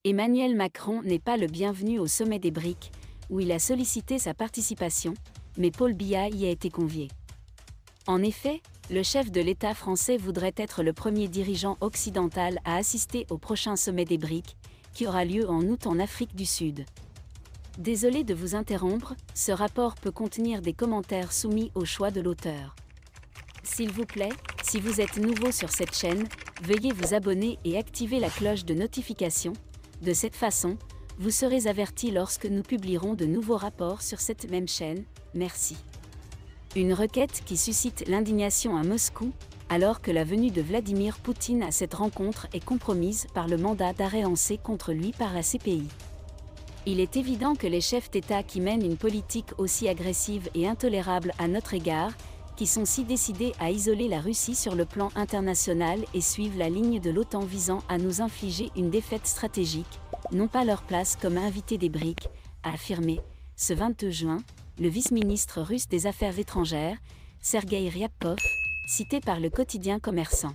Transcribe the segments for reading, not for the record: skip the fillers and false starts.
Emmanuel Macron n'est pas le bienvenu au sommet des BRIC, où il a sollicité sa participation, mais Paul Biya y a été convié. En effet, le chef de l'État français voudrait être le premier dirigeant occidental à assister au prochain sommet des BRIC, qui aura lieu en août en Afrique du Sud. Désolé de vous interrompre, ce rapport peut contenir des commentaires soumis au choix de l'auteur. S'il vous plaît, si vous êtes nouveau sur cette chaîne, veuillez vous abonner et activer la cloche de notification. De cette façon, vous serez averti lorsque nous publierons de nouveaux rapports sur cette même chaîne. Merci. Une requête qui suscite l'indignation à Moscou, alors que la venue de Vladimir Poutine à cette rencontre est compromise par le mandat d'arrêt lancé contre lui par la CPI. Il est évident que les chefs d'État qui mènent une politique aussi agressive et intolérable à notre égard, qui sont si décidés à isoler la Russie sur le plan international et suivent la ligne de l'OTAN visant à nous infliger une défaite stratégique, n'ont pas leur place comme invités des BRIC, a affirmé, ce 22 juin, le vice-ministre russe des Affaires étrangères, Sergueï Ryabkov, cité par le quotidien Commerçant.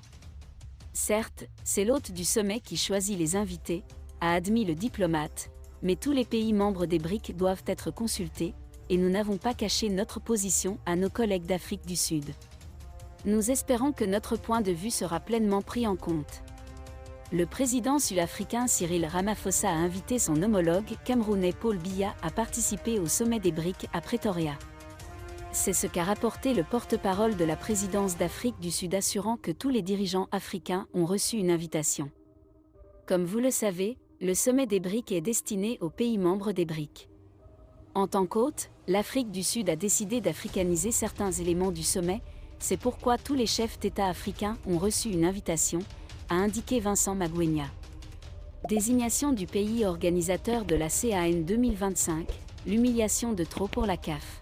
Certes, c'est l'hôte du sommet qui choisit les invités, a admis le diplomate, mais tous les pays membres des BRIC doivent être consultés, et nous n'avons pas caché notre position à nos collègues d'Afrique du Sud. Nous espérons que notre point de vue sera pleinement pris en compte. Le président sud-africain Cyril Ramaphosa a invité son homologue camerounais Paul Biya à participer au sommet des BRIC à Pretoria. C'est ce qu'a rapporté le porte-parole de la présidence d'Afrique du Sud assurant que tous les dirigeants africains ont reçu une invitation. Comme vous le savez, le sommet des BRIC est destiné aux pays membres des BRIC. En tant qu'hôte, l'Afrique du Sud a décidé d'africaniser certains éléments du sommet, c'est pourquoi tous les chefs d'État africains ont reçu une invitation, a indiqué Vincent Magwenya. Désignation du pays organisateur de la CAN 2025, l'humiliation de trop pour la CAF.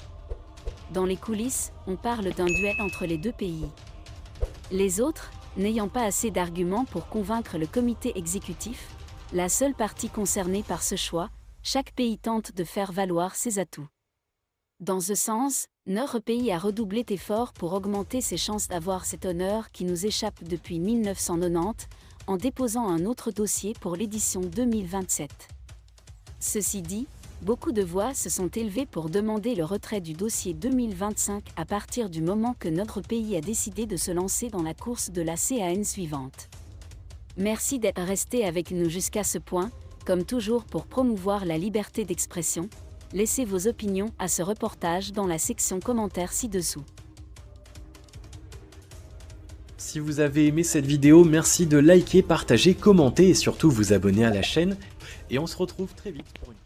Dans les coulisses, on parle d'un duel entre les deux pays. Les autres, n'ayant pas assez d'arguments pour convaincre le comité exécutif, la seule partie concernée par ce choix, chaque pays tente de faire valoir ses atouts. Dans ce sens, notre pays a redoublé d'efforts pour augmenter ses chances d'avoir cet honneur qui nous échappe depuis 1990, en déposant un autre dossier pour l'édition 2027. Ceci dit, beaucoup de voix se sont élevées pour demander le retrait du dossier 2025 à partir du moment que notre pays a décidé de se lancer dans la course de la CAN suivante. Merci d'être resté avec nous jusqu'à ce point. Comme toujours pour promouvoir la liberté d'expression, laissez vos opinions à ce reportage dans la section commentaires ci-dessous. Si vous avez aimé cette vidéo, merci de liker, partager, commenter et surtout vous abonner à la chaîne. Et on se retrouve très vite pour une